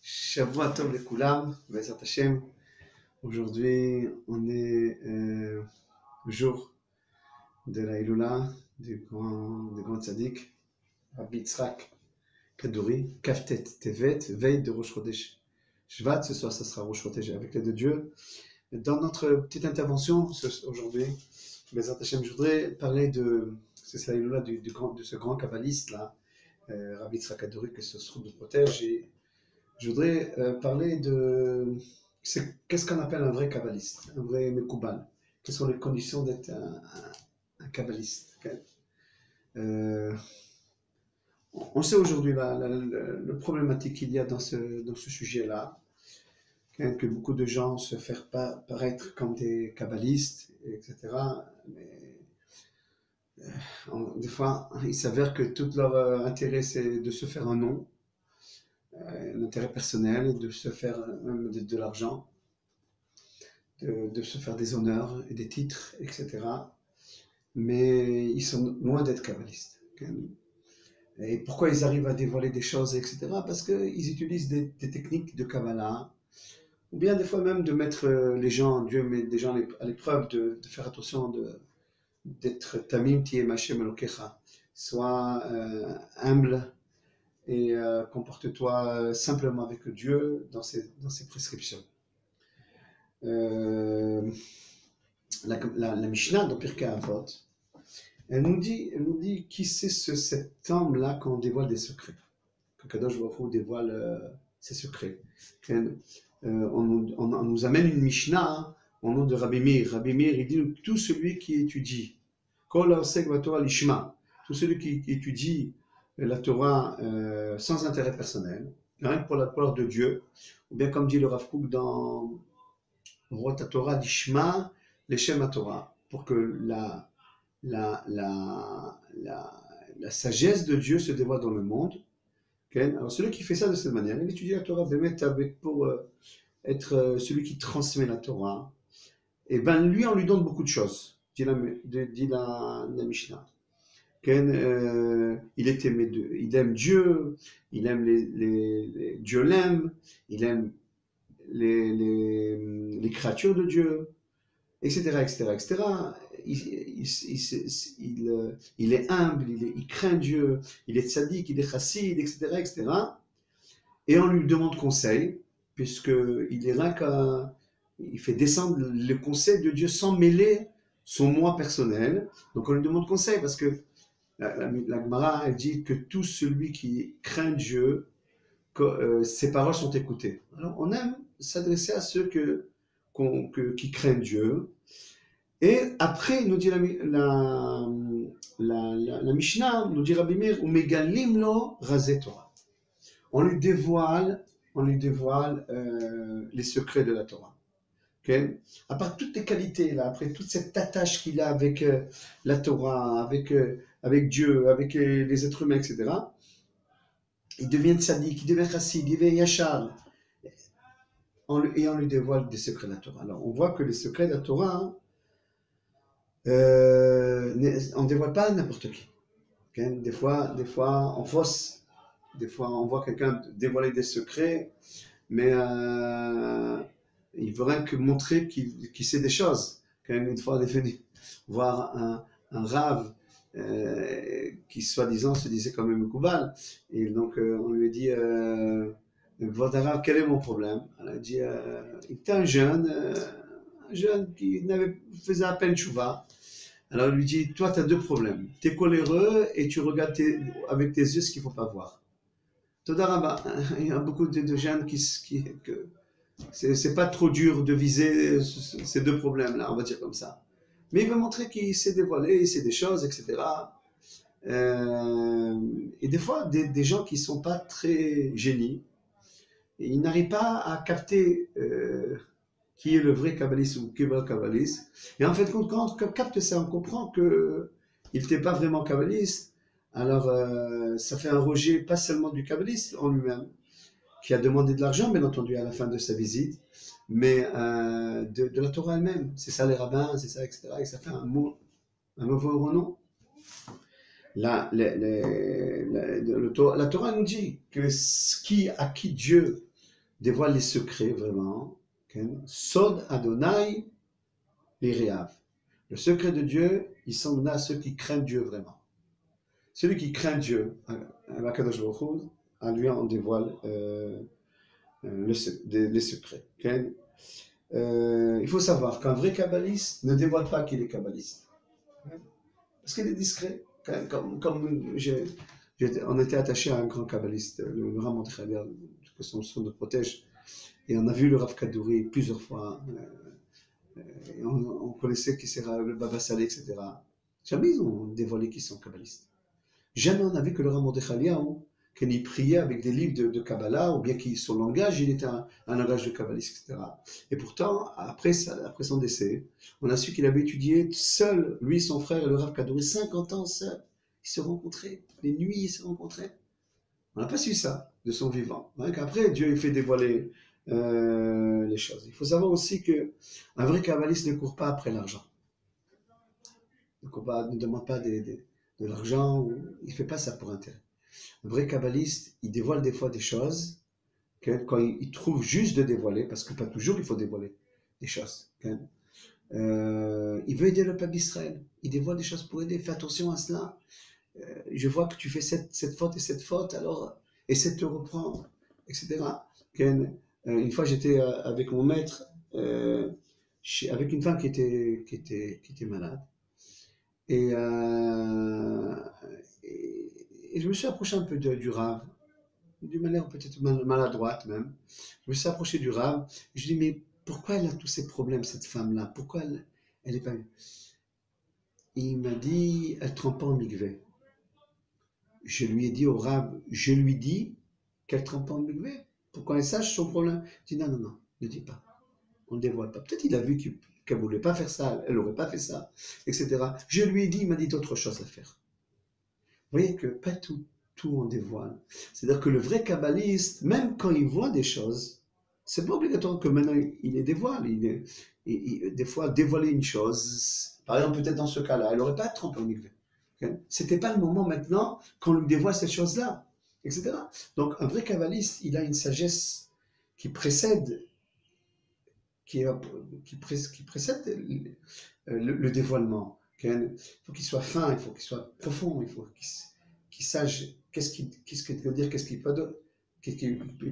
Shavua Tov Lekulam, Bezat Hashem. Aujourd'hui, on est le jour de la Iloula du grand tzaddik, Rabbi Yitzhak Kaduri, Kaftet Tevet, veille de Rosh Chodesh Shvat. Ce soir, ça sera Rosh Chodesh avec l'aide de Dieu. Dans notre petite intervention aujourd'hui, Bezat Hashem, je voudrais parler c'est la Iloula de ce grand kabbaliste là, Rabbi Yitzhak Kaduri, que ce soit nous protège. Et je voudrais parler de qu'est-ce qu'on appelle un vrai kabbaliste, un vrai mekoubal. Quelles sont les conditions d'être un kabbaliste. On sait aujourd'hui la problématique qu'il y a dans ce sujet-là, que beaucoup de gens se font paraître comme des kabbalistes, etc. Mais des fois, il s'avère que tout leur intérêt, c'est de se faire un nom, l'intérêt personnel, de se faire même de l'argent, de se faire des honneurs et des titres, etc. Mais ils sont loin d'être kabbalistes. Et pourquoi ils arrivent à dévoiler des choses, etc. Parce qu'ils utilisent des techniques de Kabbalah, ou bien des fois même de mettre les gens, Dieu met des gens à l'épreuve de faire attention d'être tamim tiyem Hashem Elokecha. Sois humble et comporte-toi simplement avec Dieu dans ses prescriptions. La Mishnah dans Pirkei Avot, elle nous dit qui c'est cet homme-là qu'on dévoile des secrets, que Kadosh Baruch Hu dévoile ses secrets. On nous amène une Mishnah au nom de Rabbi Meir. Rabbi Meir, il dit tout celui qui étudie, Kol Osek Batorah Lishma, tout celui qui étudie la Torah sans intérêt personnel, rien que pour la gloire de Dieu, ou bien comme dit le Rav Kook dans Rot Torah Lishma, Leshem Torah, pour que la sagesse de Dieu se dévoile dans le monde. Okay? Alors celui qui fait ça de cette manière, il étudie la Torah pour être celui qui transmet la Torah, et ben lui on lui donne beaucoup de choses, dit la Mishnah. Okay? Il aime Dieu, il aime Dieu l'aime, il aime les créatures de Dieu, etc., etc., etc. Il est humble, il craint Dieu, il est tzaddik, il est chassid, etc., etc. Et on lui demande conseil, puisqu'il est là il fait descendre le conseil de Dieu sans mêler son moi personnel. Donc on lui demande conseil, parce que la Gemara, elle dit que tout celui qui craint Dieu, ses paroles sont écoutées. Alors on aime s'adresser à ceux qui craignent Dieu. Et après, nous dit la Mishnah, nous dit Rabbi Meir, ou megalim lo razé Torah. On lui dévoile les secrets de la Torah. Okay? À part toutes les qualités, là, après toute cette attache qu'il a avec la Torah, avec Dieu, avec les êtres humains, etc., il devient tzaddik, il devient chassid, il devient yachar. Et on lui dévoile des secrets de la Torah. Alors, on voit que les secrets de la Torah, on ne dévoile pas n'importe qui. Okay? Des fois, on fausse. Des fois, on voit quelqu'un dévoiler des secrets, mais il veut rien que montrer qu'il sait des choses. Quand même, une fois, on est venu voir un rave qui, soi-disant, se disait quand même Koubal. Et donc, on lui a dit votre rave, quel est mon problème? Elle a dit il était un jeune qui faisait à peine chouva. Alors, il lui dit toi, tu as deux problèmes. Tu es coléreux et tu regardes avec tes yeux ce qu'il ne faut pas voir. Todaraba. Il y a beaucoup de jeunes que c'est pas trop dur de viser ces deux problèmes-là, on va dire comme ça. Mais il veut montrer qu'il sait dévoiler, il sait des choses, etc. Et des fois, des gens qui sont pas très génies, ils n'arrivent pas à capter qui est le vrai kabbaliste ou qui est le kabbaliste. Et en fait, quand on capte ça, on comprend qu'il n'était pas vraiment kabbaliste. Alors, ça fait un rejet pas seulement du kabbaliste en lui-même, qui a demandé de l'argent, bien entendu, à la fin de sa visite, mais de la Torah elle-même. C'est ça les rabbins, c'est ça, etc. Et ça fait un mauvais renom. La Torah nous dit que à qui Dieu dévoile les secrets vraiment. Sod Adonai Lireav. Le secret de Dieu, il s'en donne à ceux qui craignent Dieu vraiment. Celui qui craint Dieu, à lui on dévoile les secrets. Il faut savoir qu'un vrai kabbaliste ne dévoile pas qu'il est kabbaliste. Parce qu'il est discret. On était attaché à un grand kabbaliste, le Rav Mordechai, que son nous protège. Et on a vu le Rav Kadouri plusieurs fois. Et on connaissait qui sera le Baba Saleh, etc. Jamais ils ont dévoilé qu'ils sont kabbalistes. Jamais on a vu que le Rav Mordechai, qu'il y priait avec des livres de Kabbalah, ou bien que son langage, il était un langage de kabbaliste, etc. Et pourtant, après son décès, on a su qu'il avait étudié seul, lui, son frère et le Rav Kadouri, 50 ans seul. Ils se rencontraient, les nuits, ils se rencontraient. On n'a pas su ça de son vivant. Donc après, Dieu il fait dévoiler les choses. Il faut savoir aussi qu'un vrai kabbaliste ne court pas après l'argent. Ne demande pas de l'argent, il ne fait pas ça pour intérêt. Un vrai kabbaliste, il dévoile des fois des choses quand il trouve juste de dévoiler, parce que pas toujours il faut dévoiler des choses. Il veut aider le peuple d'Israël. Il dévoile des choses pour aider. Fais attention à cela. Je vois que tu fais cette faute, alors essaie de te reprendre, etc. Une fois, j'étais avec mon maître, avec une femme qui était malade. Et, et je me suis approché un peu du Rav, d'une manière peut-être maladroite même. Je me suis approché du Rav, et je lui ai dit, mais pourquoi elle a tous ces problèmes, cette femme-là? Pourquoi elle est pas... Et il m'a dit, elle ne trempe pas en mikvé. Je lui ai dit au Rav, je lui dis qu'elle ne trempe pas en mikvé. Pour qu'on sache son problème. Il dit, non, ne dis pas. On ne dévoile pas. Peut-être il a vu qu'elle ne voulait pas faire ça, elle n'aurait pas fait ça, etc. Je lui ai dit, il m'a dit d'autres choses à faire. Vous voyez que pas tout on dévoile. C'est-à-dire que le vrai kabbaliste, même quand il voit des choses, c'est pas obligatoire que maintenant il les dévoile. Des fois, dévoiler une chose, par exemple, peut-être dans ce cas-là, elle n'aurait pas trempé en mikvé. C'était pas le moment maintenant qu'on lui dévoile ces choses-là, etc. Donc, un vrai kabbaliste, il a une sagesse qui précède, qui précède le dévoilement. Il faut qu'il soit fin, il faut qu'il soit profond, il faut qu'il sache qu'est-ce qu'il veut dire, qu'est-ce qu'il peut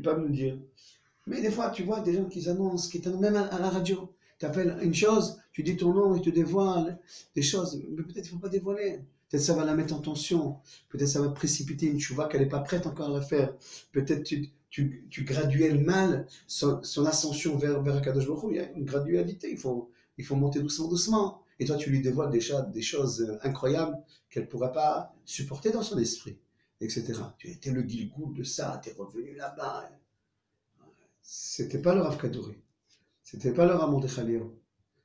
pas nous dire. Mais des fois, tu vois des gens qui annoncent, même à la radio, tu appelles une chose, tu dis ton nom, ils te dévoilent des choses, mais peut-être il ne faut pas dévoiler. Peut-être ça va la mettre en tension, peut-être ça va précipiter une chouva qu'elle n'est pas prête encore à la faire. Peut-être tu graduelles mal son ascension vers Akadosh Baruch Hu. Il y a une gradualité, il faut monter doucement. Et toi, tu lui dévoiles des choses incroyables qu'elle ne pourra pas supporter dans son esprit, etc. Tu étais le Gilgoul de ça, tu es revenu là-bas. C'était pas le Rav Kadouri, c'était pas le Rav Mordechai,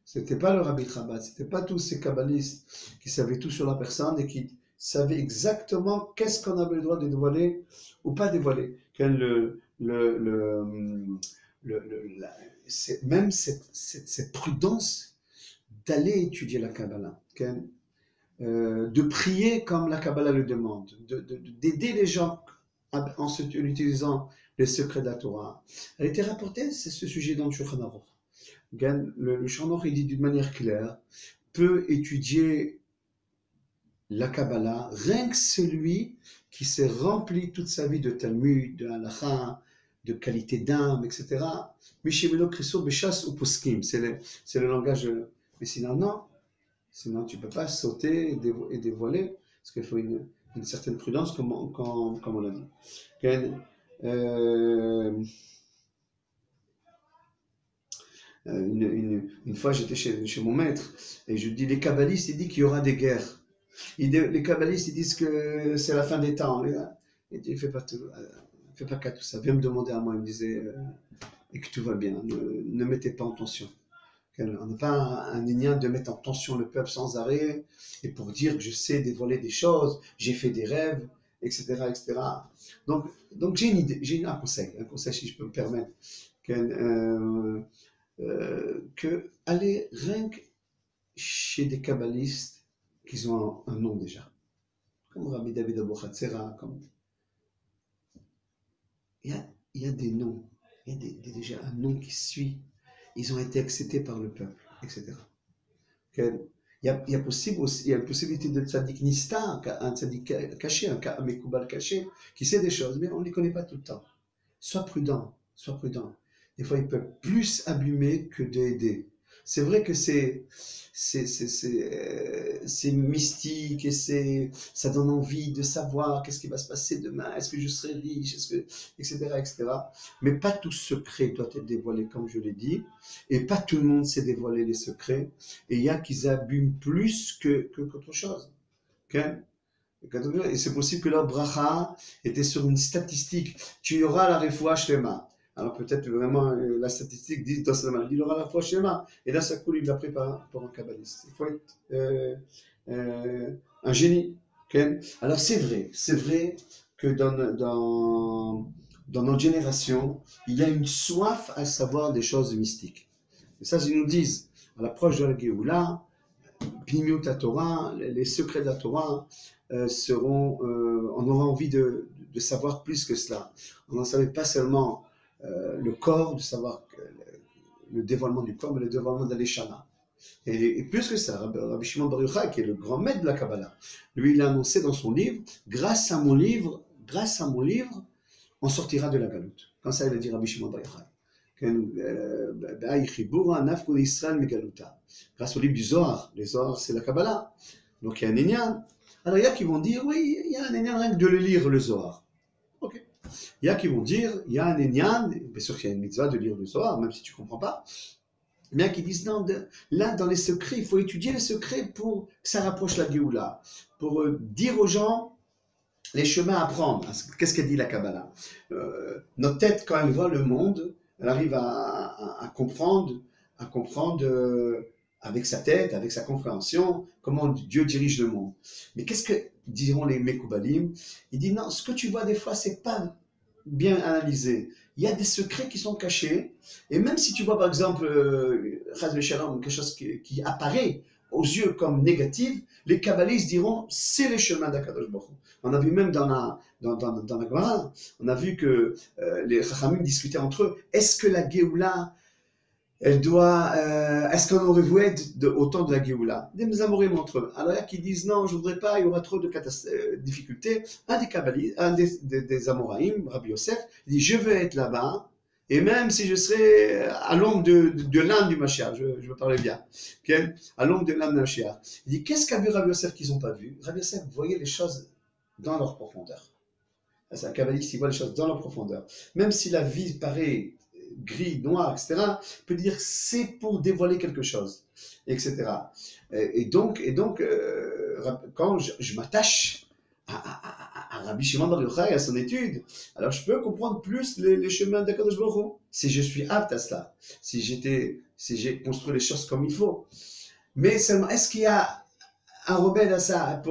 c'était pas le Rabbi Chabad, c'était pas tous ces kabbalistes qui savaient tout sur la personne et qui savaient exactement qu'est-ce qu'on avait le droit de dévoiler ou pas dévoiler. Même cette prudence d'aller étudier la Kabbalah, de prier comme la Kabbalah le demande, d'aider les gens en utilisant les secrets de la Torah. Elle était rapportée, c'est ce sujet dans le Shulchan Aruch. Le Shulchan Aruch, il dit d'une manière claire, peut étudier la Kabbalah, rien que celui qui s'est rempli toute sa vie de Talmud, de Halacha, de qualité d'âme, etc. Mishimelo Kriso Beshas ou Poskim, c'est le langage. Mais sinon, non. Sinon, tu ne peux pas sauter et dévoiler, parce qu'il faut une certaine prudence, comme on l'a dit. Une fois, j'étais chez mon maître, et je dis, les kabbalistes, ils disent qu'il y aura des guerres. Les kabbalistes, ils disent que c'est la fin des temps. Il dit, fais pas qu'à tout ça. Viens me demander à moi. Il me disait, et que tout va bien. Ne mettez pas en tension. On n'a pas un lignin de mettre en tension le peuple sans arrêt, et pour dire que je sais dévoiler des choses, j'ai fait des rêves, etc. etc. Donc j'ai une idée, un conseil si je peux me permettre, que aller rien que chez des kabbalistes qui ont un nom déjà, comme Rabbi David Abou Hatzera, il y a des noms, Il y a déjà un nom qui suit. Ils ont été acceptés par le peuple, etc. Il y a possible aussi, il y a une possibilité de tzaddik nista, un tzaddik caché, un mekoubal caché, qui sait des choses, mais on ne les connaît pas tout le temps. Sois prudent, sois prudent. Des fois, ils peuvent plus abîmer que d'aider. C'est vrai que c'est mystique et ça donne envie de savoir qu'est-ce qui va se passer demain, est-ce que je serai riche, etc., etc. Mais pas tout secret doit être dévoilé, comme je l'ai dit, et pas tout le monde sait dévoiler les secrets, et il y a qui abîment plus qu'autre chose. Ok. Et c'est possible que leur bracha était sur une statistique. Tu auras la refoua shlema. Alors peut-être vraiment la statistique dit dans ce moment, il aura la refoua shlema. Et là, ça coule, il l'a pris pour un kabbaliste. Il faut être un génie. Okay. Alors c'est vrai que dans notre génération, il y a une soif à savoir des choses mystiques. Et ça, ils nous disent, à l'approche de la Géoula, Pnimiut la Torah, les secrets de la Torah on aura envie de savoir plus que cela. On n'en savait pas seulement le corps, de savoir le dévoilement du corps, mais le dévoilement de l'Eshama. Et plus que ça, Rabbi Shimon Bar Yochai, qui est le grand maître de la Kabbalah, lui, il a annoncé dans son livre, grâce à mon livre, on sortira de la galoute. Comme ça, il a dit Rabbi Shimon Bar Yochai. Grâce au livre du Zohar, le Zohar c'est la Kabbalah, donc il y a un Inyan. Alors il y a qui vont dire, oui, il y a un Inyan rien que de le lire le Zohar. Ok. Il y a qui vont dire, il y a un Inyan, bien sûr qu'il y a une mitzvah de lire le Zohar, même si tu ne comprends pas, mais qui disent, non, là dans les secrets, il faut étudier les secrets pour que ça rapproche la Géoula, pour dire aux gens les chemins à prendre. Qu'est-ce qu'elle dit la Kabbalah? Notre tête, quand elle voit le monde, elle arrive à comprendre, avec sa tête, avec sa compréhension, comment Dieu dirige le monde. Mais qu'est-ce que diront les Mekoubalim? Il dit non, ce que tu vois des fois, c'est pas bien analysé. Il y a des secrets qui sont cachés, et même si tu vois par exemple quelque chose qui apparaît aux yeux comme négatif, les kabbalistes diront c'est les chemins d'Akadosh Baruch Hu. On a vu même dans la Gemara, on a vu que les Chachamim discutaient entre eux, est-ce que la Géoula, est-ce qu'on aurait voulu être autant de la Géoula? Des amorim entre eux. Alors il y a qui disent non, je ne voudrais pas, il y aura trop de difficultés. Un des kabbalistes, des Amoraïm, Rabbi Yosef, il dit je veux être là-bas, et même si je serais à l'ombre de l'âme du Mashiach, je veux parler bien, okay? À l'ombre de l'âme du Mashiach. Il dit qu'est-ce qu'a vu Rabbi Yosef qu'ils n'ont pas vu? Rabbi Yosef voyait les choses dans leur profondeur. C'est un kabbaliste qui voit les choses dans leur profondeur. Même si la vie paraît gris, noir, etc., peut dire c'est pour dévoiler quelque chose, etc. Et donc quand je m'attache à Rabbi Shimon Bar Yochai, à son étude, alors je peux comprendre plus les chemins d'Akadosh Baruch Hu, si je suis apte à cela, si j'ai construit les choses comme il faut. Mais seulement, est-ce qu'il y a un remède à ça?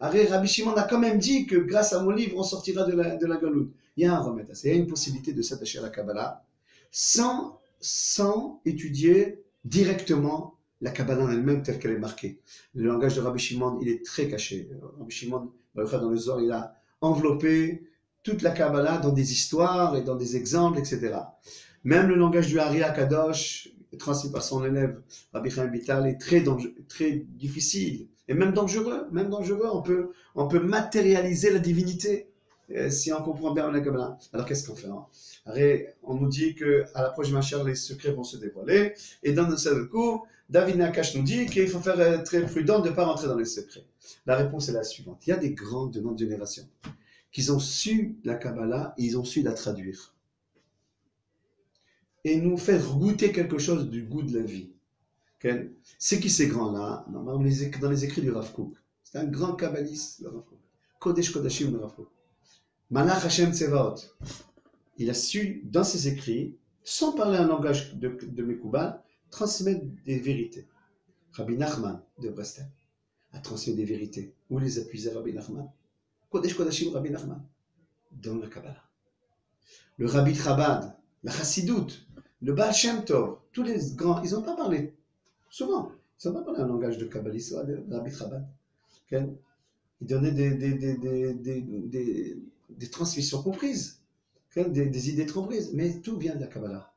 Rabbi Shimon a quand même dit que grâce à mon livre, on sortira de la galoute. Il y a un remède à ça. Il y a une possibilité de s'attacher à la Kabbalah sans étudier directement la Kabbalah en elle-même telle qu'elle est marquée. Le langage de Rabbi Shimon, il est très caché. Rabbi Shimon, dans le Zohar, il a enveloppé toute la Kabbalah dans des histoires et dans des exemples, etc. Même le langage du Hari Kadosh, transmis par son élève Rabbi Chaim Vital, est très difficile et même dangereux. On peut matérialiser la divinité si on comprend bien la Kabbalah. Alors qu'est-ce qu'on fait? On nous dit qu'à l'approche du Mashiach, les secrets vont se dévoiler. Et dans un seul coup, David Nakash nous dit qu'il faut faire très prudent de ne pas rentrer dans les secrets. La réponse est la suivante. Il y a des grands de notre génération qui ont su la Kabbalah et ils ont su la traduire. Et nous faire goûter quelque chose du goût de la vie. Okay? C'est qui ces grands-là? Dans les écrits du Rav Kook. C'est un grand kabbaliste, le Rav Kook. Kodesh Kodashim, le Rav Kook. Malach Hashem Tsevaot. Il a su, dans ses écrits, sans parler un langage de Mekoubal, transmettre des vérités. Rabbi Nachman de Breslev a transmis des vérités. Où les a puisés Rabbi Nachman? Kodesh Kodashim Rabbi Nachman. Dans la Kabbalah. Le Rabbi Chabad, la Chassidoute, le Baal Shem Tov, tous les grands, ils n'ont pas parlé, souvent, ils n'ont pas parlé un langage de kabbaliste, de Rabbi Chabad. Okay? Ils donnaient des transmissions comprises. des idées trompeuses, mais tout vient de la Kabbalah.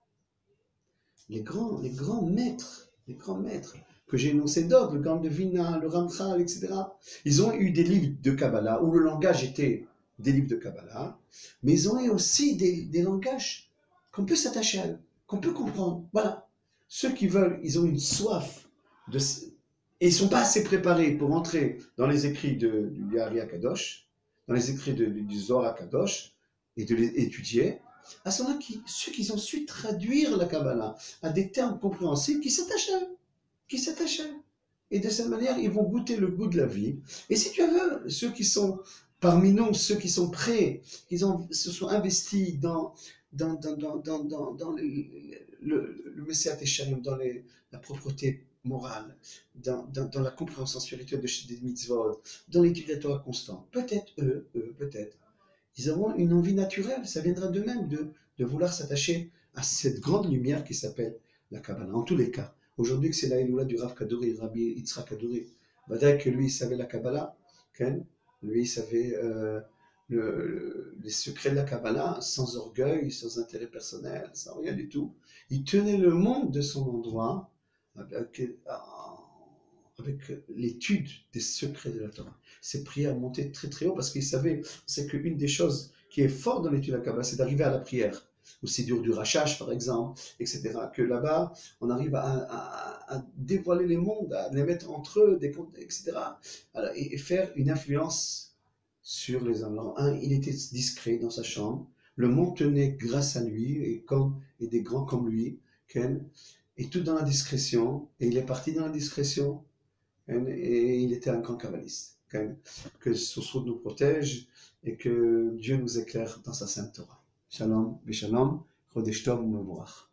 Les grands maîtres que j'ai énoncés d'autres, le Gaon de Vilna, le Ramchal, etc., ils ont eu des livres de Kabbalah où le langage était des livres de Kabbalah, mais ils ont eu aussi des langages qu'on peut s'attacher à eux, qu'on peut comprendre. Voilà. Ceux qui veulent, ils ont une soif de, et ils ne sont pas assez préparés pour entrer dans les écrits du Yahri Kadosh, dans les écrits du Zohar Kadosh, et de les étudier. À ce moment-là, ceux qui ont su traduire la Kabbalah à des termes compréhensibles, qui s'attachent à eux, qui s'attachent à eux. Et de cette manière, ils vont goûter le goût de la vie. Et si tu veux, ceux qui sont parmi nous, ceux qui sont prêts, se sont investis dans le Messiah Tesharim, dans la propreté morale, dans la compréhension spirituelle des mitzvot, dans l'étude de la Torah constante, peut-être peut-être, ils auront une envie naturelle, ça viendra d'eux-mêmes de vouloir s'attacher à cette grande lumière qui s'appelle la Kabbalah. En tous les cas, aujourd'hui que c'est la Eloula du Rav Kaduri, Rabbi Yitzhak Kaduri, Badaï que lui il savait la Kabbalah, lui il savait les secrets de la Kabbalah sans orgueil, sans intérêt personnel, sans rien du tout. Il tenait le monde de son endroit avec l'étude des secrets de la Torah. Ses prières montaient très très haut parce qu'il savait, c'est qu'une des choses qui est forte dans l'étude de la Kabbalah, c'est d'arriver à la prière. Aussi dur du rachage par exemple, etc. Que là-bas, on arrive à dévoiler les mondes, à les mettre entre eux, etc. Alors, et faire une influence sur les hommes. Alors, il était discret dans sa chambre, le monde tenait grâce à lui et des grands comme lui, et tout dans la discrétion, et il est parti dans la discrétion, et il était un grand kabbaliste. Que Sousroud nous protège et que Dieu nous éclaire dans sa sainte Torah. Shalom, Beshalom, Chodesh Tov, Mevorach.